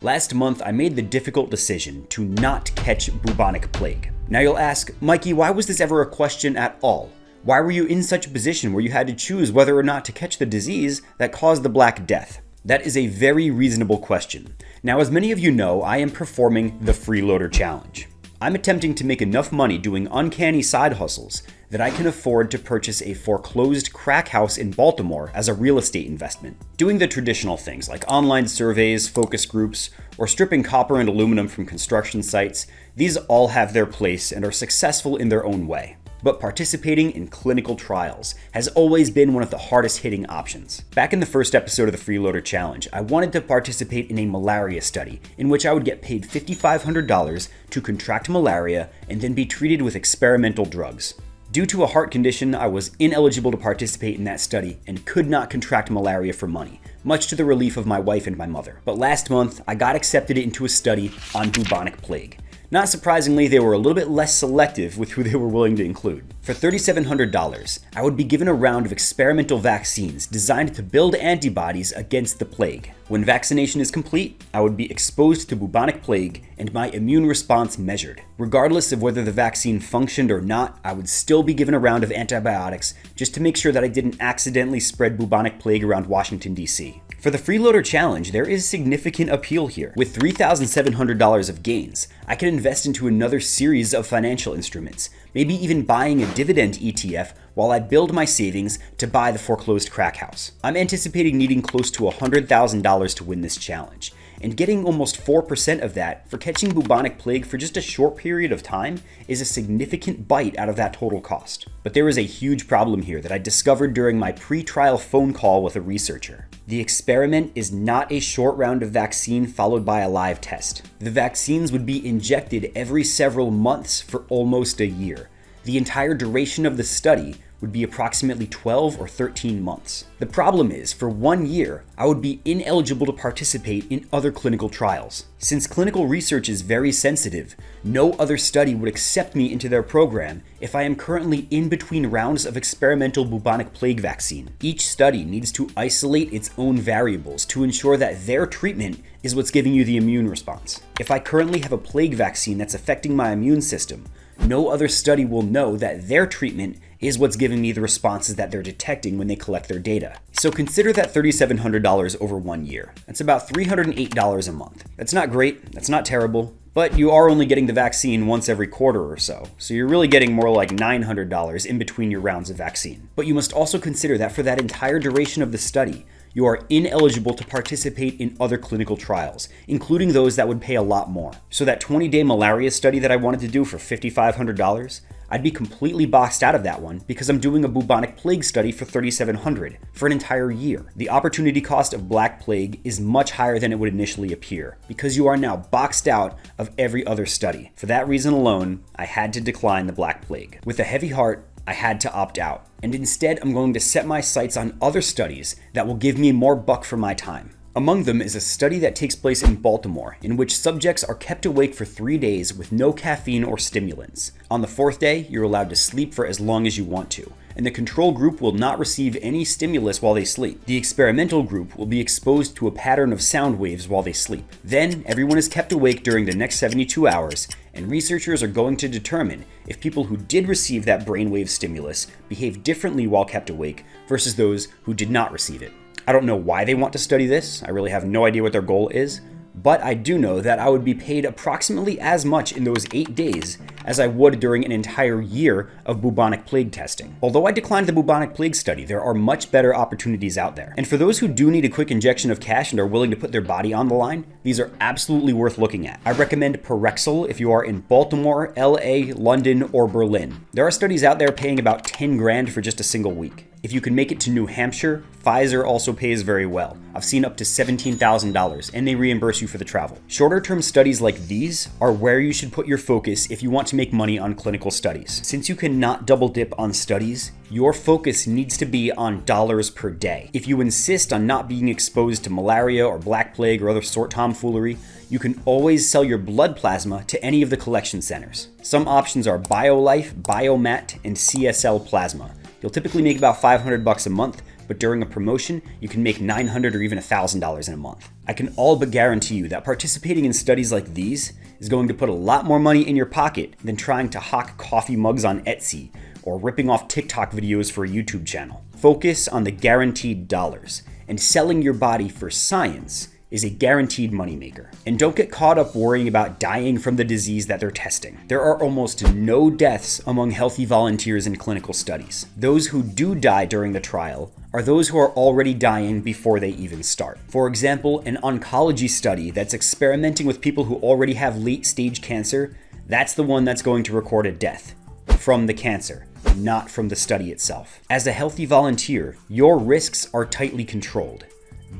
Last month, I made the difficult decision to not catch bubonic plague. Now you'll ask, Mikey, why was this ever a question at all? Why were you in such a position where you had to choose whether or not to catch the disease that caused the Black Death? That is a very reasonable question. Now, as many of you know, I am performing the Freeloader Challenge. I'm attempting to make enough money doing uncanny side hustles that I can afford to purchase a foreclosed crack house in Baltimore as a real estate investment. Doing the traditional things like online surveys, focus groups, or stripping copper and aluminum from construction sites, these all have their place and are successful in their own way. But participating in clinical trials has always been one of the hardest hitting options. Back in the first episode of the Freeloader Challenge, I wanted to participate in a malaria study in which I would get paid $5,500 to contract malaria and then be treated with experimental drugs. Due to a heart condition, I was ineligible to participate in that study and could not contract malaria for money, much to the relief of my wife and my mother. But last month, I got accepted into a study on bubonic plague. Not surprisingly, they were a little bit less selective with who they were willing to include. For $3,700, I would be given a round of experimental vaccines designed to build antibodies against the plague. When vaccination is complete, I would be exposed to bubonic plague and my immune response measured. Regardless of whether the vaccine functioned or not, I would still be given a round of antibiotics just to make sure that I didn't accidentally spread bubonic plague around Washington, D.C. For the Freeloader Challenge, there is significant appeal here. With $3,700 of gains, I can invest into another series of financial instruments, maybe even buying a dividend ETF while I build my savings to buy the foreclosed crack house. I'm anticipating needing close to $100,000 to win this challenge, and getting almost 4% of that for catching bubonic plague for just a short period of time is a significant bite out of that total cost. But there is a huge problem here that I discovered during my pre-trial phone call with a researcher. The experiment is not a short round of vaccine followed by a live test. The vaccines would be injected every several months for almost a year. The entire duration of the study would be approximately 12 or 13 months. The problem is, for 1 year, I would be ineligible to participate in other clinical trials. Since clinical research is very sensitive, no other study would accept me into their program if I am currently in between rounds of experimental bubonic plague vaccine. Each study needs to isolate its own variables to ensure that their treatment is what's giving you the immune response. If I currently have a plague vaccine that's affecting my immune system, no other study will know that their treatment is what's giving me the responses that they're detecting when they collect their data. So consider that $3,700 over 1 year. That's about $308 a month. That's not great, that's not terrible, but you are only getting the vaccine once every quarter or so. So you're really getting more like $900 in between your rounds of vaccine. But you must also consider that for that entire duration of the study, you are ineligible to participate in other clinical trials, including those that would pay a lot more. So that 20-day malaria study that I wanted to do for $5,500, I'd be completely boxed out of that one because I'm doing a bubonic plague study for $3,700 for an entire year. The opportunity cost of Black Plague is much higher than it would initially appear because you are now boxed out of every other study. For that reason alone, I had to decline the Black Plague. With a heavy heart, I had to opt out, and instead I'm going to set my sights on other studies that will give me more buck for my time. Among them is a study that takes place in Baltimore, in which subjects are kept awake for 3 days with no caffeine or stimulants. On the 4th day, you're allowed to sleep for as long as you want to, and the control group will not receive any stimulus while they sleep. The experimental group will be exposed to a pattern of sound waves while they sleep. Then, everyone is kept awake during the next 72 hours, and researchers are going to determine if people who did receive that brainwave stimulus behave differently while kept awake versus those who did not receive it. I don't know why they want to study this. I really have no idea what their goal is, but I do know that I would be paid approximately as much in those 8 days as I would during an entire year of bubonic plague testing. Although I declined the bubonic plague study, there are much better opportunities out there. And for those who do need a quick injection of cash and are willing to put their body on the line, these are absolutely worth looking at. I recommend Parexel if you are in Baltimore, LA, London, or Berlin. There are studies out there paying about 10 grand for just a single week. If you can make it to New Hampshire, Pfizer also pays very well. I've seen up to $17,000, and they reimburse you for the travel. Shorter-term studies like these are where you should put your focus if you want to make money on clinical studies. Since you cannot double dip on studies, your focus needs to be on dollars per day. If you insist on not being exposed to malaria or Black Plague or other sort tomfoolery, you can always sell your blood plasma to any of the collection centers. Some options are BioLife, Biomat, and CSL Plasma. You'll typically make about $500 a month, but during a promotion, you can make $900 or even $1,000 in a month. I can all but guarantee you that participating in studies like these is going to put a lot more money in your pocket than trying to hawk coffee mugs on Etsy or ripping off TikTok videos for a YouTube channel. Focus on the guaranteed dollars, and selling your body for science is a guaranteed moneymaker. And don't get caught up worrying about dying from the disease that they're testing. There are almost no deaths among healthy volunteers in clinical studies. Those who do die during the trial are those who are already dying before they even start. For example, an oncology study that's experimenting with people who already have late-stage cancer, that's the one that's going to record a death from the cancer, not from the study itself. As a healthy volunteer, your risks are tightly controlled.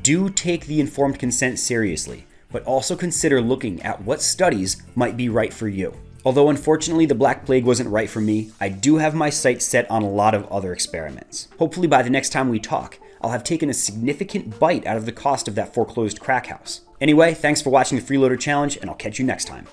Do take the informed consent seriously, but also consider looking at what studies might be right for you. Although unfortunately the Black Plague wasn't right for me, I do have my sights set on a lot of other experiments. Hopefully by the next time we talk, I'll have taken a significant bite out of the cost of that foreclosed crack house. Anyway, thanks for watching the Freeloader Challenge, and I'll catch you next time.